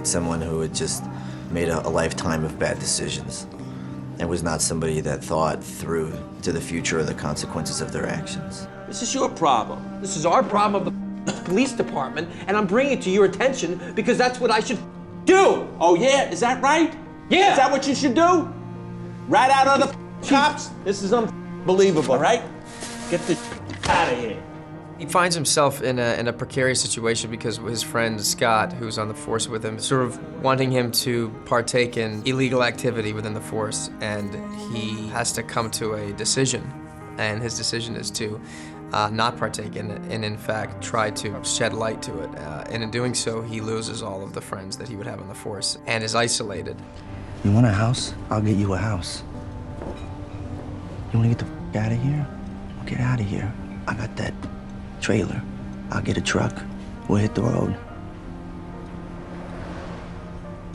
someone who had just made a lifetime of bad decisions and was not somebody that thought through to the future or the consequences of their actions. This is your problem. This is our problem of the police department, and I'm bringing it to your attention because that's what I should do. Oh yeah, is that right? Yeah. Is that what you should do? Rat out other cops? This is unbelievable. All right? Get the out of here. He finds himself in a precarious situation because his friend Scott, who's on the force with him, is sort of wanting him to partake in illegal activity within the force, and he has to come to a decision. And his decision is to not partake in it, and in fact try to shed light to it. And in doing so, he loses all of the friends that he would have on the force and is isolated. You want a house? I'll get you a house. You wanna get the f out of here? Well, get out of here. I got that trailer. I'll get a truck. We'll hit the road.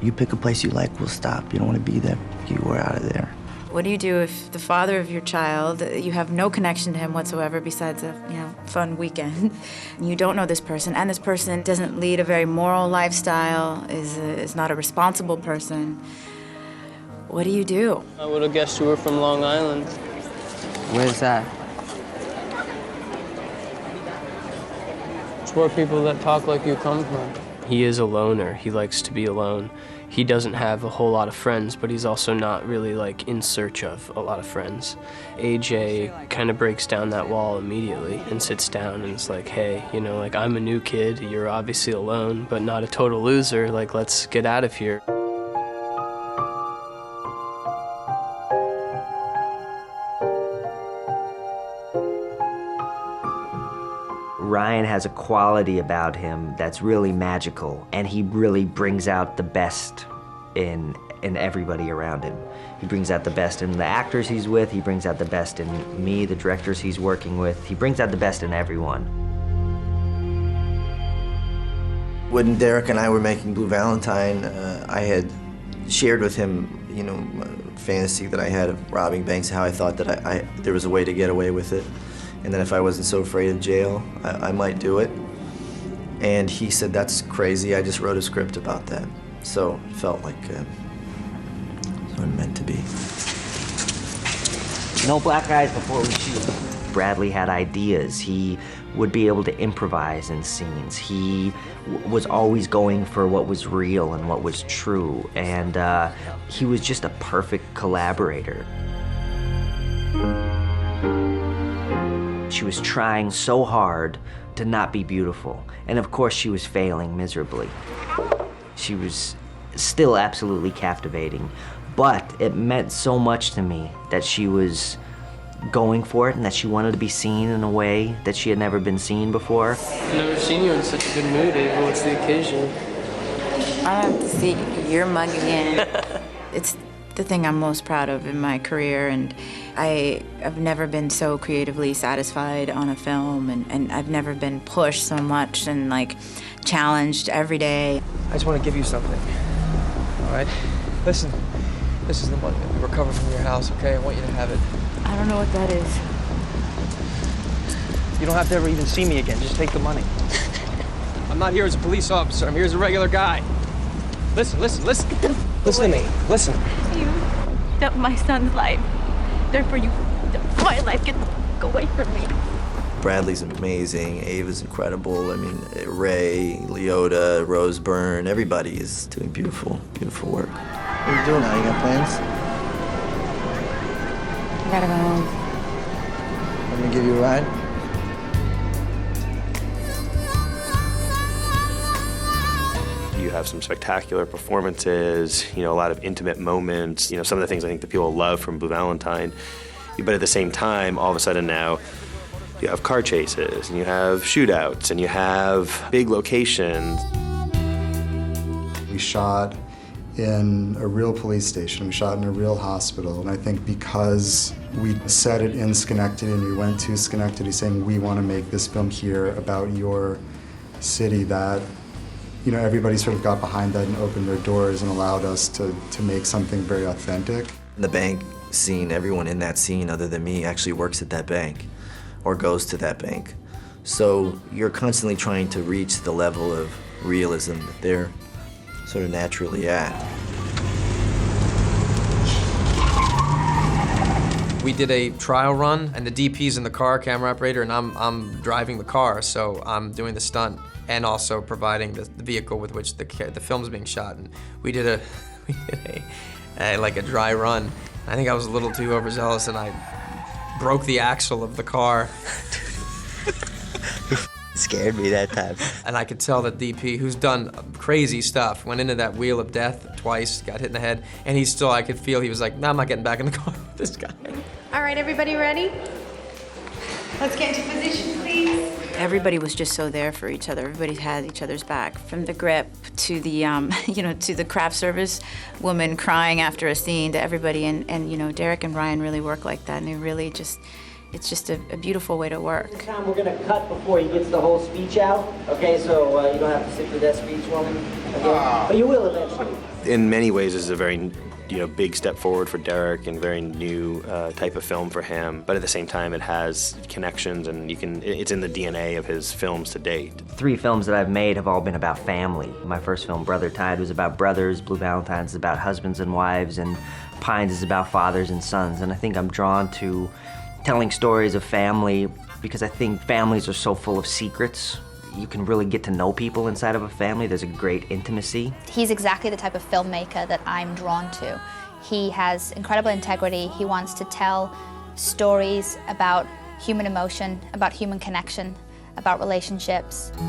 You pick a place you like, we'll stop. You don't want to be there. We're out of there. What do you do if the father of your child, you have no connection to him whatsoever besides a fun weekend, and you don't know this person, and this person doesn't lead a very moral lifestyle, is not a responsible person? What do you do? I would have guessed you were from Long Island. Where's that? It's where people that talk like you come from. He is a loner. He likes to be alone. He doesn't have a whole lot of friends, but he's also not really like in search of a lot of friends. AJ kind of breaks down that wall immediately and sits down and is like, hey, like I'm a new kid, you're obviously alone, but not a total loser, like let's get out of here. Ryan has a quality about him that's really magical, and he really brings out the best in everybody around him. He brings out the best in the actors he's with, he brings out the best in me, the directors he's working with, he brings out the best in everyone. When Derek and I were making Blue Valentine, I had shared with him, a fantasy that I had of robbing banks, how I thought that there was a way to get away with it. And then if I wasn't so afraid of jail, I might do it. And he said, that's crazy, I just wrote a script about that. So it felt like sort of meant to be. No black guys before we shoot. Bradley had ideas. He would be able to improvise in scenes. He was always going for what was real and what was true. And he was just a perfect collaborator. She was trying so hard to not be beautiful. And of course she was failing miserably. She was still absolutely captivating, but it meant so much to me that she was going for it and that she wanted to be seen in a way that she had never been seen before. I've never seen you in such a good mood, Ava. What's the occasion? I have to see your mug again. It's the thing I'm most proud of in my career, and I have never been so creatively satisfied on a film, and I've never been pushed so much and challenged every day. I just want to give you something, all right? Listen, this is the money that we recovered from your house, okay? I want you to have it. I don't know what that is. You don't have to ever even see me again. Just take the money. I'm not here as a police officer. I'm here as a regular guy. Listen. Listen to me. Listen. You took my son's life. Therefore, you took my life. Get the f away from me. Bradley's amazing, Ava's incredible. I mean, Ray, Leota, Rose Byrne, everybody is doing beautiful, beautiful work. What are you doing now? You got plans? I gotta go home. I'm gonna give you a ride. You have some spectacular performances, a lot of intimate moments, some of the things I think that people love from Blue Valentine. But at the same time, all of a sudden now, you have car chases, and you have shootouts, and you have big locations. We shot in a real police station, we shot in a real hospital, and I think because we set it in Schenectady and we went to Schenectady saying we want to make this film here about your city, that everybody sort of got behind that and opened their doors and allowed us to make something very authentic. In the bank scene, everyone in that scene other than me actually works at that bank or goes to that bank. So you're constantly trying to reach the level of realism that they're sort of naturally at. We did a trial run, and the DP's in the car, camera operator, and I'm driving the car, so I'm doing the stunt and also providing the vehicle with which the film's being shot. And we did like a dry run. I think I was a little too overzealous, and I broke the axle of the car. Scared me that time. And I could tell that DP, who's done crazy stuff, went into that wheel of death twice, got hit in the head, and he still, I could feel he was like, no, I'm not getting back in the car with this guy. All right, everybody ready? Let's get into position, please. Everybody was just so there for each other. Everybody had each other's back, from the grip to the, to the craft service woman crying after a scene, to everybody. And Derek and Ryan really work like that, and they really just, it's just a beautiful way to work. This time we're gonna cut before he gets the whole speech out. Okay, so you don't have to sit through that speech, woman. Okay? But you will eventually. In many ways, this is a very big step forward for Derek and very new type of film for him. But at the same time, it has connections, and it's in the DNA of his films to date. 3 films that I've made have all been about family. My first film, Brother Tide, was about brothers. Blue Valentines is about husbands and wives, and Pines is about fathers and sons. And I think I'm drawn to telling stories of family because I think families are so full of secrets. You can really get to know people inside of a family. There's a great intimacy. He's exactly the type of filmmaker that I'm drawn to. He has incredible integrity. He wants to tell stories about human emotion, about human connection, about relationships. You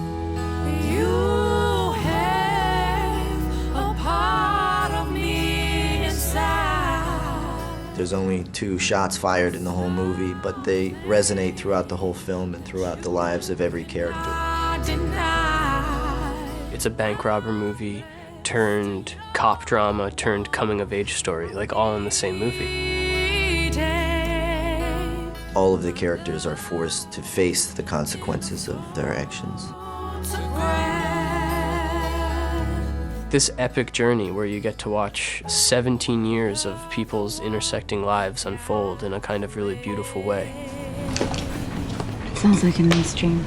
have a part of me inside. There's only 2 shots fired in the whole movie, but they resonate throughout the whole film and throughout the lives of every character. It's a bank robber movie turned cop drama turned coming of age story, like all in the same movie. All of the characters are forced to face the consequences of their actions. This epic journey where you get to watch 17 years of people's intersecting lives unfold in a kind of really beautiful way. Sounds like a nice dream.